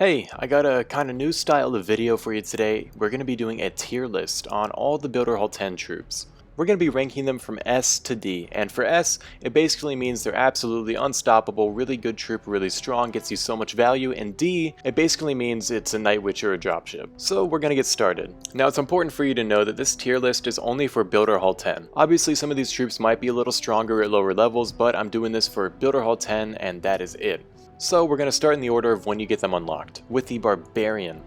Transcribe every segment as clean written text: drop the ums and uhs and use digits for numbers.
Hey, I got a kind of new style of video for you today. We're going to be doing a tier list on all the Builder Hall 10 troops. We're going to be ranking them from S to D, and for S, it basically means they're absolutely unstoppable, really good troop, really strong, gets you so much value, and D, it basically means it's a Night Witch or a dropship. So we're going to get started. Now it's important for you to know that this tier list is only for Builder Hall 10. Obviously some of these troops might be a little stronger at lower levels, but I'm doing this for Builder Hall 10 and that is it. So we're going to start in the order of when you get them unlocked, with the Barbarian.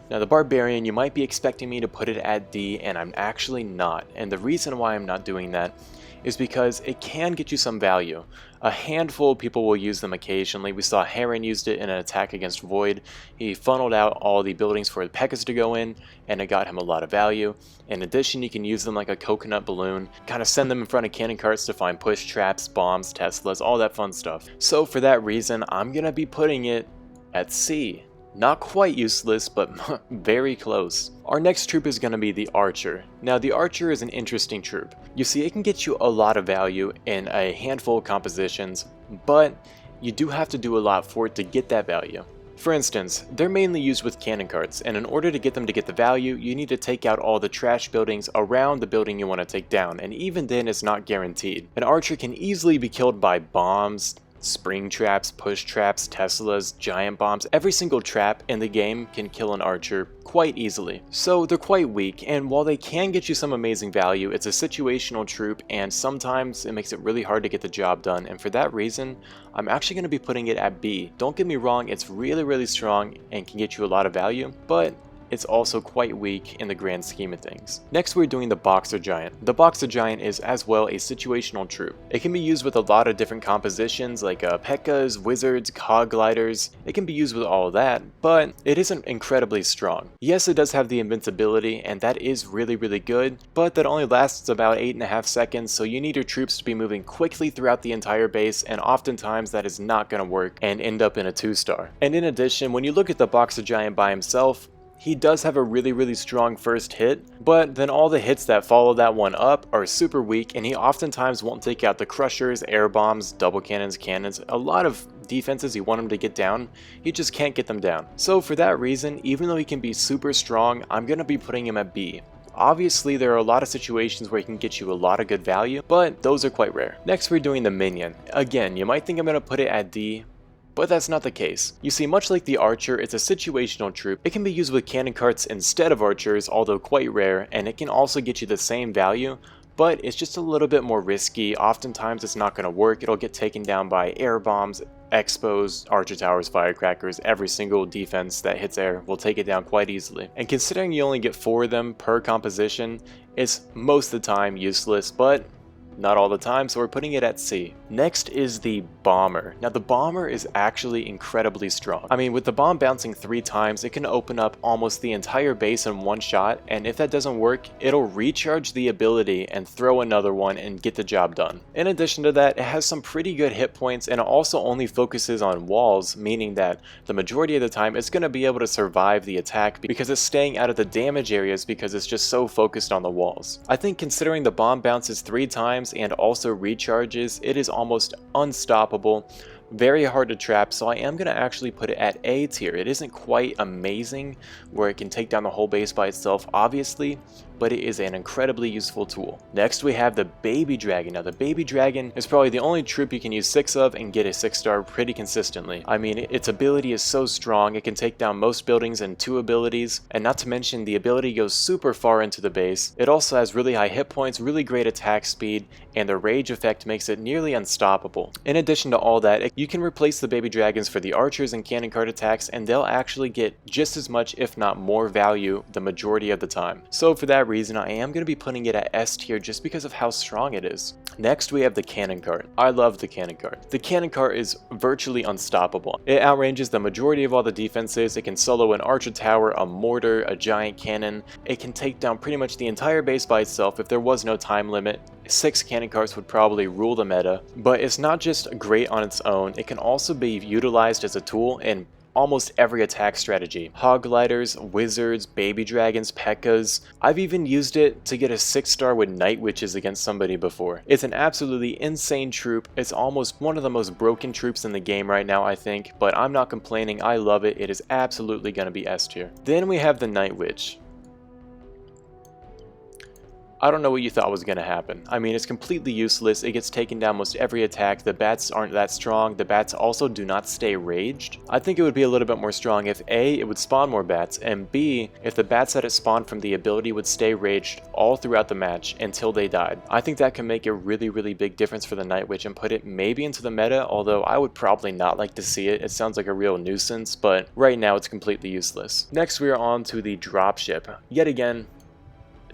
Now the Barbarian, you might be expecting me to put it at D, and I'm actually not. And the reason why I'm not doing that is because it can get you some value. A handful of people will use them occasionally. We saw Heron used it in an attack against Void. He funneled out all the buildings for the Pekkas to go in, and it got him a lot of value. In addition, you can use them like a coconut balloon, kind of send them in front of cannon carts to find push traps, bombs, Teslas, all that fun stuff. So for that reason, I'm going to be putting it at C. Not quite useless, but very close. Our next troop is going to be the Archer. Now the Archer is an interesting troop. You see, it can get you a lot of value in a handful of compositions, but you do have to do a lot for it to get that value. For instance, they're mainly used with cannon carts, and in order to get them to get the value, you need to take out all the trash buildings around the building you want to take down, and even then it's not guaranteed. An Archer can easily be killed by bombs, spring traps, push traps, Teslas, giant bombs. Every single trap in the game can kill an Archer quite easily. So they're quite weak, and while they can get you some amazing value, it's a situational troop and sometimes it makes it really hard to get the job done, and for that reason, I'm actually going to be putting it at B. Don't get me wrong, it's really strong and can get you a lot of value, but it's also quite weak in the grand scheme of things. Next we're doing the Boxer Giant. The Boxer Giant is as well a situational troop. It can be used with a lot of different compositions like Pekkas, Wizards, Hog Lighters. It can be used with all of that, but it isn't incredibly strong. Yes, it does have the invincibility, and that is really good, but that only lasts about 8.5 seconds, so you need your troops to be moving quickly throughout the entire base, and oftentimes that is not going to work and end up in a 2-star. And in addition, when you look at the Boxer Giant by himself, he does have a really strong first hit, but then all the hits that follow that one up are super weak, and he oftentimes won't take out the crushers, air bombs, double cannons, a lot of defenses you want him to get down, he just can't get them down. So for that reason, even though he can be super strong, I'm going to be putting him at B. Obviously, there are a lot of situations where he can get you a lot of good value, but those are quite rare. Next, we're doing the Minion. Again, you might think I'm going to put it at D, but that's not the case. You see, much like the Archer, it's a situational troop. It can be used with cannon carts instead of archers, although quite rare, and it can also get you the same value, but it's just a little bit more risky. Oftentimes it's not going to work. It'll get taken down by air bombs, expos, archer towers, firecrackers. Every single defense that hits air will take it down quite easily. And considering you only get 4 of them per composition, it's most of the time useless, but not all the time, so we're putting it at C. Next is the Bomber. Now the Bomber is actually incredibly strong. I mean, with the bomb bouncing 3 times, it can open up almost the entire base in one shot, and if that doesn't work, it'll recharge the ability and throw another one and get the job done. In addition to that, it has some pretty good hit points, and it also only focuses on walls, meaning that the majority of the time it's going to be able to survive the attack because it's staying out of the damage areas because it's just so focused on the walls. I think considering the bomb bounces 3 times and also recharges, it is almost unstoppable, very hard to trap, so I am going to actually put it at A tier. It isn't quite amazing where it can take down the whole base by itself, obviously, but it is an incredibly useful tool. Next we have the Baby Dragon. Now the Baby Dragon is probably the only troop you can use 6 of and get a 6-star pretty consistently. I mean, its ability is so strong, it can take down most buildings in 2 abilities, and not to mention the ability goes super far into the base. It also has really high hit points, really great attack speed, and the rage effect makes it nearly unstoppable. In addition to all that, you can replace the Baby Dragons for the archers and cannon cart attacks, and they'll actually get just as much if not more value the majority of the time. So for that reason, I am going to be putting it at S tier just because of how strong it is. Next we have the cannon cart. I love the cannon cart. The cannon cart is virtually unstoppable. It outranges the majority of all the defenses. It can solo an archer tower, a mortar, a giant cannon. It can take down pretty much the entire base by itself if there was no time limit. 6 cannon carts would probably rule the meta, but it's not just great on its own, it can also be utilized as a tool in almost every attack strategy. Hog Lighters, Wizards, Baby Dragons, P.E.K.K.A.s. I've even used it to get a 6-star with Night Witches against somebody before. It's an absolutely insane troop. It's almost one of the most broken troops in the game right now, I think, but I'm not complaining. I love it. It is absolutely going to be S tier. Then we have the Night Witch. I don't know what you thought was going to happen. I mean, it's completely useless. It gets taken down most every attack. The bats aren't that strong. The bats also do not stay raged. I think it would be a little bit more strong if A, it would spawn more bats, and B, if the bats that it spawned from the ability would stay raged all throughout the match until they died. I think that can make a really big difference for the Night Witch and put it maybe into the meta, although I would probably not like to see it. It sounds like a real nuisance, but right now it's completely useless. Next we are on to the dropship. Yet again,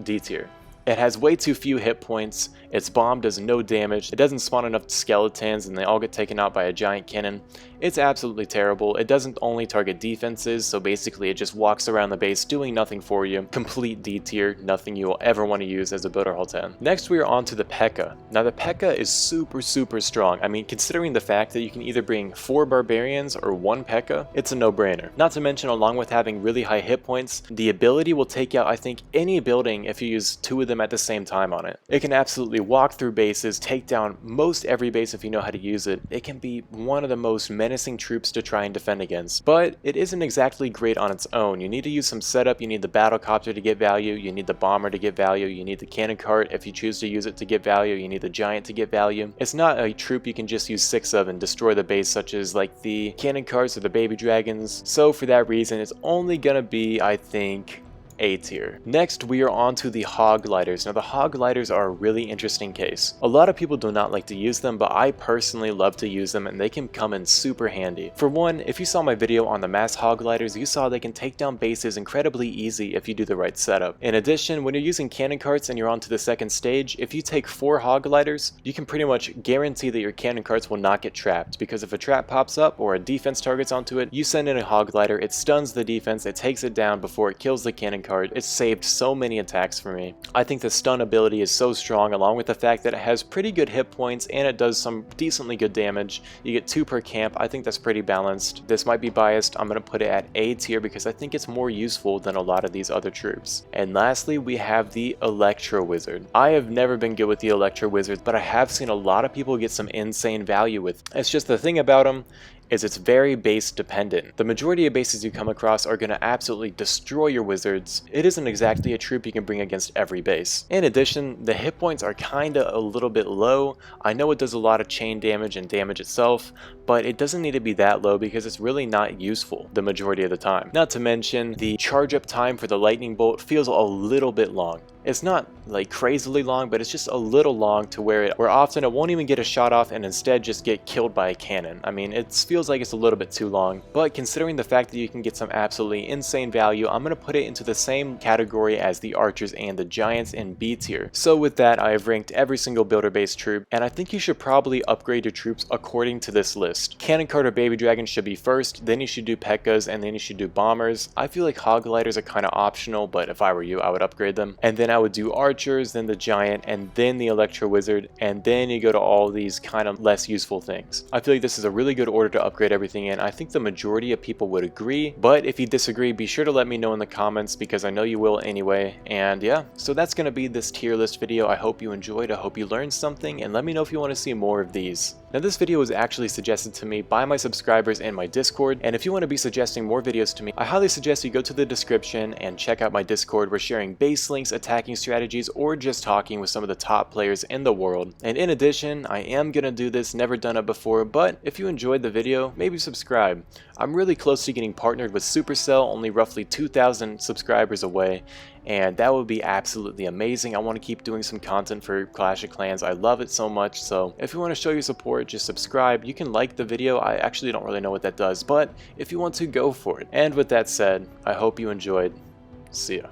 D tier. It has way too few hit points, its bomb does no damage, it doesn't spawn enough skeletons and they all get taken out by a giant cannon. It's absolutely terrible. It doesn't only target defenses, so basically it just walks around the base doing nothing for you. Complete D tier, nothing you will ever want to use as a Builder Hall 10. Next we are on to the P.E.K.K.A. Now the P.E.K.K.A. is super strong. I mean, considering the fact that you can either bring 4 Barbarians or 1 P.E.K.K.A., it's a no-brainer. Not to mention, along with having really high hit points, the ability will take out I think any building if you use 2 of them at the same time on it. It can absolutely walk through bases, take down most every base if you know how to use it. It can be one of the most menacing troops to try and defend against, but it isn't exactly great on its own. You need to use some setup, you need the battlecopter to get value, you need the bomber to get value, you need the cannon cart if you choose to use it to get value, you need the giant to get value. It's not a troop you can just use 6 of and destroy the base, such as like the cannon carts or the baby dragons. So for that reason, it's only gonna be, I think, A tier. Next, we are on to the Hog Lighters. Now, the Hog Lighters are a really interesting case. A lot of people do not like to use them, but I personally love to use them and they can come in super handy. For one, if you saw my video on the mass Hog Lighters, you saw they can take down bases incredibly easy if you do the right setup. In addition, when you're using cannon carts and you're on to the second stage, if you take 4 Hog Lighters, you can pretty much guarantee that your cannon carts will not get trapped, because if a trap pops up or a defense targets onto it, you send in a Hog Lighter, it stuns the defense, it takes it down before it kills the cannon card. It saved so many attacks for me. I think the stun ability is so strong, along with the fact that it has pretty good hit points and it does some decently good damage. You get 2 per camp. I think that's pretty balanced. This might be biased. I'm going to put it at A tier because I think it's more useful than a lot of these other troops. And lastly, we have the Electro Wizard. I have never been good with the Electro Wizard, but I have seen a lot of people get some insane value with it. It's just the thing about them is it's very base dependent. The majority of bases you come across are going to absolutely destroy your wizards. It isn't exactly a troop you can bring against every base. In addition, the hit points are kinda a little bit low. I know it does a lot of chain damage and damage itself, but it doesn't need to be that low because it's really not useful the majority of the time. Not to mention, the charge up time for the lightning bolt feels a little bit long. It's not like crazily long, but it's just a little long to where often it won't even get a shot off and instead just get killed by a cannon. I mean, it feels like it's a little bit too long, but considering the fact that you can get some absolutely insane value, I'm going to put it into the same category as the archers and the giants in B tier. So with that, I have ranked every single builder based troop, and I think you should probably upgrade your troops according to this list. Cannon cart or baby dragon should be first, then you should do P.E.K.K.A.s, and then you should do bombers. I feel like Hog Lighters are kind of optional, but if I were you, I would upgrade them. And then I would do archers, then the giant, and then the Electro Wizard, and then you go to all these kind of less useful things. I feel like this is a really good order to upgrade everything in. I think the majority of people would agree, but if you disagree, be sure to let me know in the comments because I know you will anyway. And yeah, so that's going to be this tier list video. I hope you enjoyed, I hope you learned something, and let me know if you want to see more of these. Now this video was actually suggested to me by my subscribers in my Discord, and if you want to be suggesting more videos to me, I highly suggest you go to the description and check out my Discord. We're sharing base links, attacking strategies, or just talking with some of the top players in the world. And in addition, I am gonna do this, never done it before, but if you enjoyed the video, maybe subscribe. I'm really close to getting partnered with Supercell, only roughly 2,000 subscribers away, and that would be absolutely amazing. I want to keep doing some content for Clash of Clans. I love it so much, so if you want to show your support, just subscribe. You can like the video. I actually don't really know what that does, but if you want to, go for it. And with that said, I hope you enjoyed. See ya.